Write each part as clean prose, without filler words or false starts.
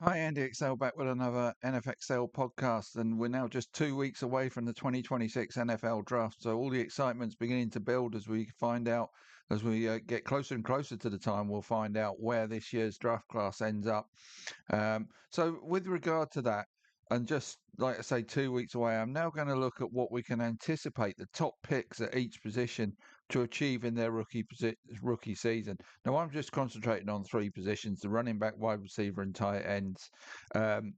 Hi, Andy Excel back with another NFXL podcast, and we're now just 2 weeks away from the 2026 NFL draft. So all the excitement's beginning to build as we find out, as we get closer and closer to the time, we'll find out where this year's draft class ends up. So with regard to that, and just like I say, 2 weeks away, I'm now going to look at what we can anticipate the top picks at each position to achieve in their rookie season. Now, I'm just concentrating on three positions: the running back, wide receiver, and tight ends. Um,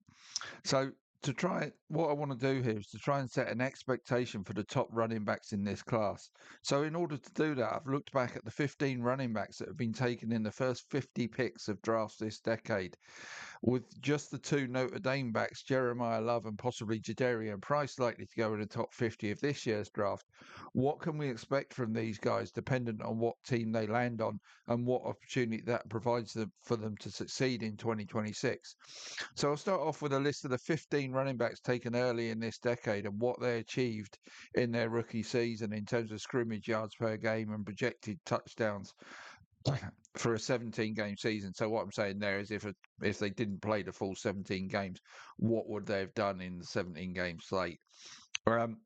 so to try what I want to do here is to try and set an expectation for the top running backs in this class. So in order to do that, I've looked back at the 15 running backs that have been taken in the first 50 picks of drafts this decade, with just the two Notre Dame backs, Jeremiah Love and possibly Jadarian Price, likely to go in the top 50 of this year's draft. What can we expect from these guys, dependent on what team they land on and what opportunity that provides them for them to succeed in 2026? So I'll start off with a list of the 15 running backs taken early in this decade and what they achieved in their rookie season in terms of scrimmage yards per game and projected touchdowns for a 17 game season. So what I'm saying there is if they didn't play the full 17 games, what would they have done in the 17 game slate? Um,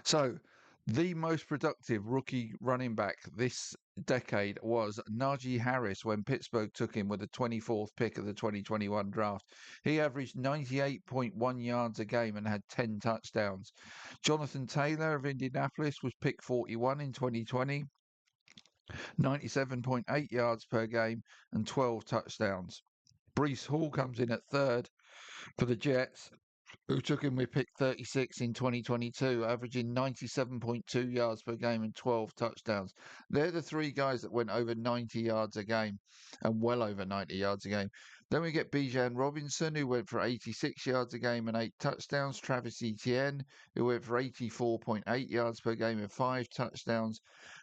so the most productive rookie running back this decade was Najee Harris when Pittsburgh took him with the 24th pick of the 2021 draft. He averaged 98.1 yards a game and had 10 touchdowns. Jonathan Taylor of Indianapolis was picked 41 in 2020, 97.8 yards per game and 12 touchdowns. Brees Hall comes in at third for the Jets, who took him with pick 36 in 2022, averaging 97.2 yards per game and 12 touchdowns. They're the three guys that went over 90 yards a game and well over 90 yards a game. Then we get Bijan Robinson, who went for 86 yards a game and 8 touchdowns. Travis Etienne, who went for 84.8 yards per game and 5 touchdowns.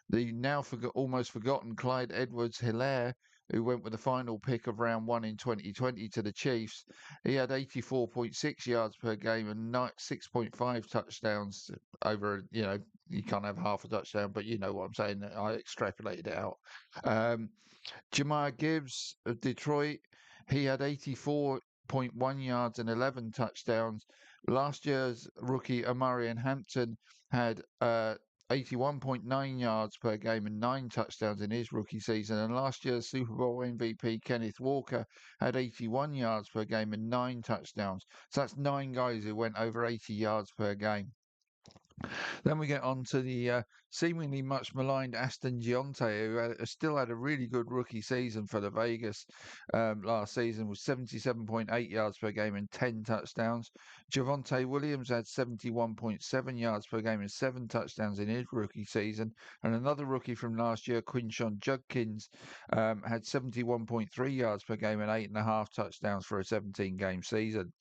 The now almost forgotten Clyde Edwards-Hilaire, who went with the final pick of round one in 2020 to the Chiefs. He had 84.6 yards per game and 6.5 touchdowns over, you can't have half a touchdown, but you know what I'm saying. I extrapolated it out. Um, Jamar Gibbs of Detroit, he had 84.1 yards and 11 touchdowns. Last year's rookie Amarian Hampton had 81.9 yards per game and 9 touchdowns in his rookie season. And last year's Super Bowl MVP Kenneth Walker had 81 yards per game and 9 touchdowns. So that's 9 guys who went over 80 yards per game. Then we get on to the seemingly much maligned Aston Gionte, who still had a really good rookie season for the Vegas last season, with 77.8 yards per game and 10 touchdowns. Javonte Williams had 71.7 yards per game and 7 touchdowns in his rookie season. And another rookie from last year, Quinshon Judkins, had 71.3 yards per game and 8.5 touchdowns for a 17 game season.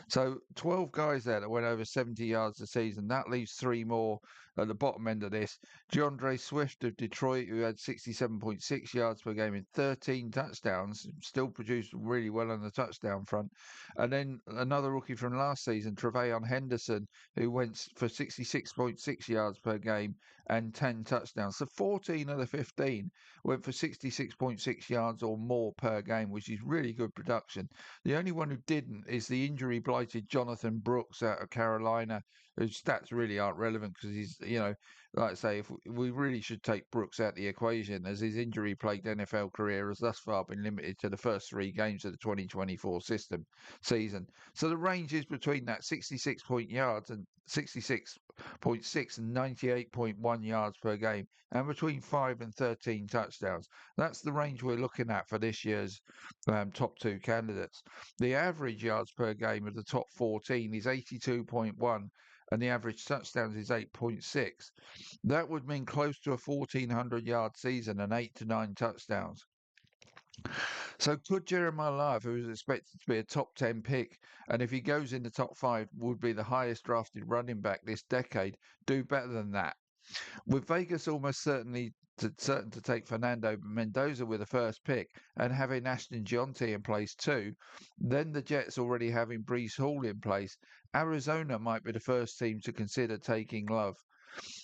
So 12 guys there that went over 70 yards a season. That leaves three more at the bottom end of this. DeAndre Swift of Detroit, who had 67.6 yards per game and 13 touchdowns, still produced really well on the touchdown front. And then another rookie from last season, Tre'Veyon Henderson, who went for 66.6 yards per game and 10 touchdowns. So 14 of the 15 went for 66.6 yards or more per game, which is really good production. The only one who didn't is the injury blighted Jonathan Brooks out of Carolina, whose stats really aren't relevant because he's, like I say, if we really should take Brooks out the equation, as his injury plagued NFL career has thus far been limited to the first 3 games of the 2024 season. So the range is between that 66 point yards and 66.6 and 98.1 yards per game, and between 5 and 13 touchdowns. That's the range we're looking at for this year's top two candidates. The average yards per game of the top 14 is 82.1 and the average touchdowns is 8.6. That would mean close to a 1,400-yard season and 8 to 9 touchdowns. So could Jeremiah Love, who is expected to be a top 10 pick, and if he goes in the top five, would be the highest drafted running back this decade, do better than that? With Vegas almost certain to take Fernando Mendoza with the first pick and having Ashton Gionte in place too, then the Jets already having Brees Hall in place, Arizona might be the first team to consider taking Love.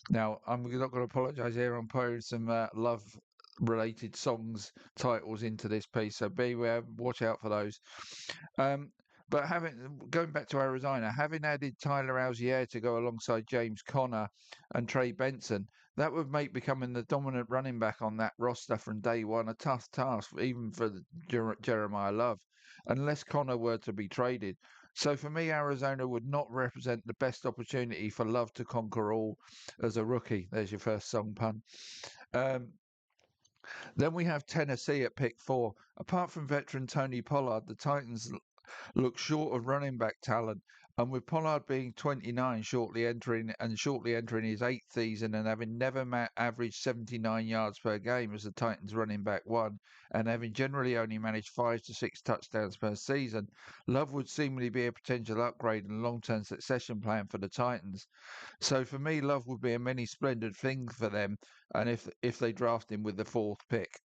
Now, I'm not going to apologise here. I'm pouring some Love related songs titles into this piece, so beware, watch out for those. Um, but having going back to Arizona, having added Tyler Algier to go alongside James Conner and Trey Benson, that would make becoming the dominant running back on that roster from day one a tough task, even for Jeremiah Love, unless Conner were to be traded. So for me, Arizona would not represent the best opportunity for Love to conquer all as a rookie. There's your first song pun. Um, then we have Tennessee at pick 4. Apart from veteran Tony Pollard, the Titans look short of running back talent, and with Pollard being 29, shortly entering his eighth season and having never averaged 79 yards per game as the Titans running back one, and having generally only managed 5 to 6 touchdowns per season, Love would seemingly be a potential upgrade and long-term succession plan for the Titans. So for me, Love would be a many splendid thing for them, and if they draft him with the fourth pick.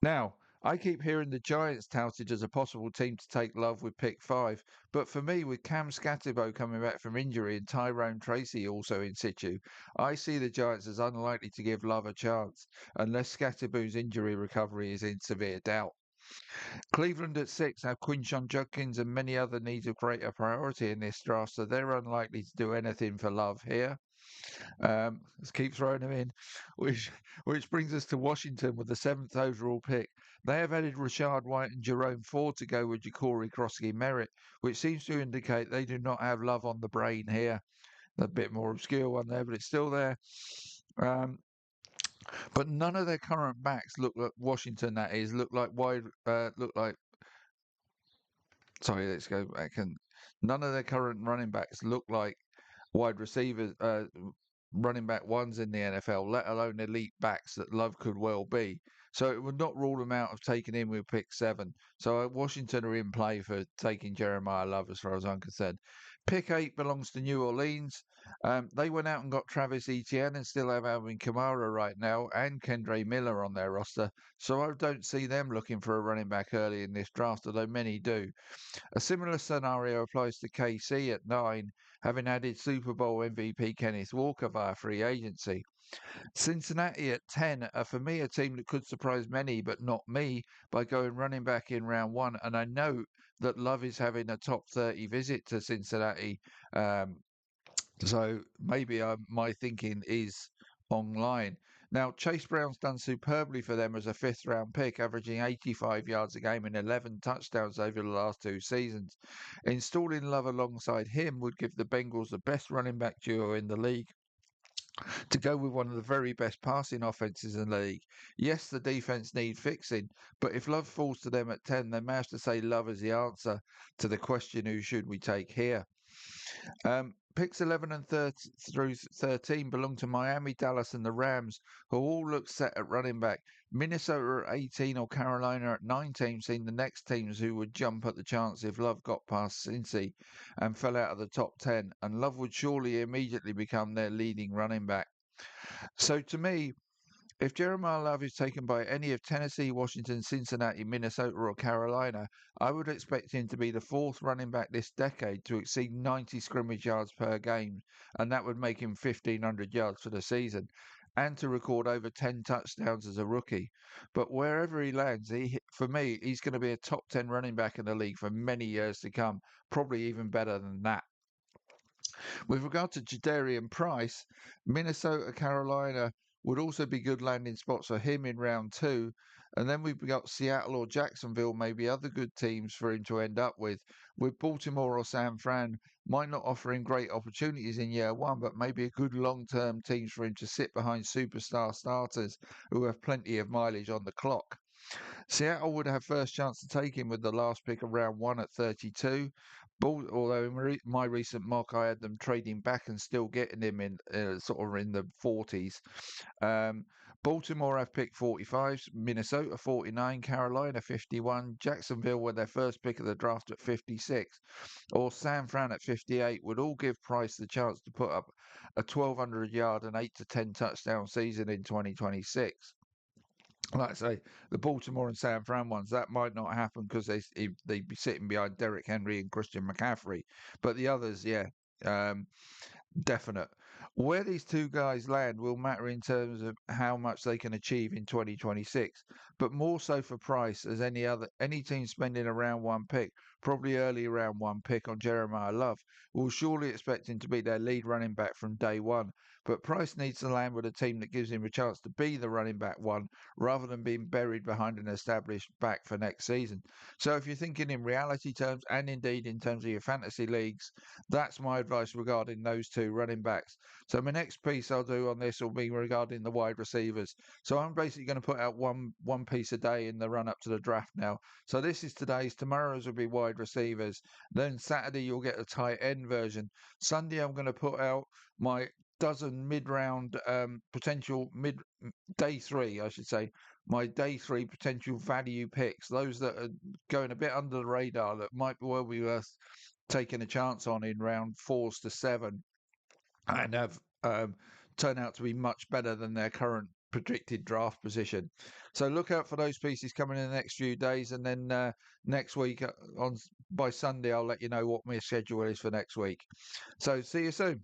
Now, I keep hearing the Giants touted as a possible team to take Love with pick 5, but for me, with Cam Scatterbo coming back from injury and Tyrone Tracy also in situ, I see the Giants as unlikely to give Love a chance unless Scatterbo's injury recovery is in severe doubt. Cleveland at 6 have Quinshon Judkins and many other needs of greater priority in this draft, so they're unlikely to do anything for Love here. Let's keep throwing them in, which which brings us to Washington with the 7th overall pick. They have added Rashad White and Jerome Ford to go with Ja'Cory Crosky Merritt, which seems to indicate they do not have Love on the brain here. A bit more obscure one there, but it's still there. Um, but none of their current backs look like Washington. That is look like. Sorry, let's go back and none of their current running backs look like wide receivers, running back ones in the NFL, let alone elite backs that Love could well be. So it would not rule them out of taking him with pick 7. So Washington are in play for taking Jeremiah Love as far as I'm concerned. Pick 8 belongs to New Orleans. They went out and got Travis Etienne and still have Alvin Kamara right now and Kendre Miller on their roster. So I don't see them looking for a running back early in this draft, although many do. A similar scenario applies to KC at 9, having added Super Bowl MVP Kenneth Walker via free agency. Cincinnati at 10 are for me a team that could surprise many, but not me, by going running back in round 1. And I know that Love is having a top 30 visit to Cincinnati. Um, so maybe my thinking is online. Now, Chase Brown's done superbly for them as a fifth round pick, averaging 85 yards a game and 11 touchdowns over the last 2 seasons. Installing Love alongside him would give the Bengals the best running back duo in the league to go with one of the very best passing offenses in the league. Yes, the defense need fixing, but if Love falls to them at 10, they may have to say Love is the answer to the question who should we take here. Picks 11 and 30 through 13 belong to Miami, Dallas, and the Rams, who all look set at running back. Minnesota at 18 or Carolina at 19 seem the next teams who would jump at the chance if Love got past Cincy and fell out of the top 10, and Love would surely immediately become their leading running back. So to me, if Jeremiah Love is taken by any of Tennessee, Washington, Cincinnati, Minnesota, or Carolina, I would expect him to be the fourth running back this decade to exceed 90 scrimmage yards per game, and that would make him 1,500 yards for the season, and to record over 10 touchdowns as a rookie. But wherever he lands, for me, he's going to be a top 10 running back in the league for many years to come, probably even better than that. With regard to Jadarian Price, Minnesota, Carolina would also be good landing spots for him in round 2. And then we've got Seattle or Jacksonville, maybe other good teams for him to end up with Baltimore or San Fran might not offer him great opportunities in year 1, but maybe a good long-term teams for him to sit behind superstar starters who have plenty of mileage on the clock. Seattle would have first chance to take him with the last pick of round 1 at 32. Although in my recent mock, I had them trading back and still getting him in sort of in the 40s. Um, Baltimore have picked 45, Minnesota 49, Carolina 51, Jacksonville with their first pick of the draft at 56, or San Fran at 58 would all give Price the chance to put up a 1,200 yard and 8 to 10 touchdown season in 2026. Like I say, the Baltimore and San Fran ones, that might not happen because they'd be sitting behind Derrick Henry and Christian McCaffrey. But the others, yeah, definite. Where these two guys land will matter in terms of how much they can achieve in 2026, but more so for price as any team spending a round one pick, probably early round one pick on Jeremiah Love, will surely expect him to be their lead running back from day one. But Price needs to land with a team that gives him a chance to be the running back one rather than being buried behind an established back for next season. So if you're thinking in reality terms and indeed in terms of your fantasy leagues, that's my advice regarding those two running backs. So my next piece I'll do on this will be regarding the wide receivers. So I'm basically going to put out one piece a day in the run up to the draft now. So this is today's. Tomorrow's will be wide receivers. Then Saturday you'll get a tight end version. Sunday I'm going to put out my dozen mid-round potential mid day three, I should say, my day three potential value picks. Those that are going a bit under the radar that might well be worth taking a chance on in round fours to seven and have turned out to be much better than their current predicted draft position. So look out for those pieces coming in the next few days, and then next week on by Sunday I'll let you know what my schedule is for next week. So see you soon.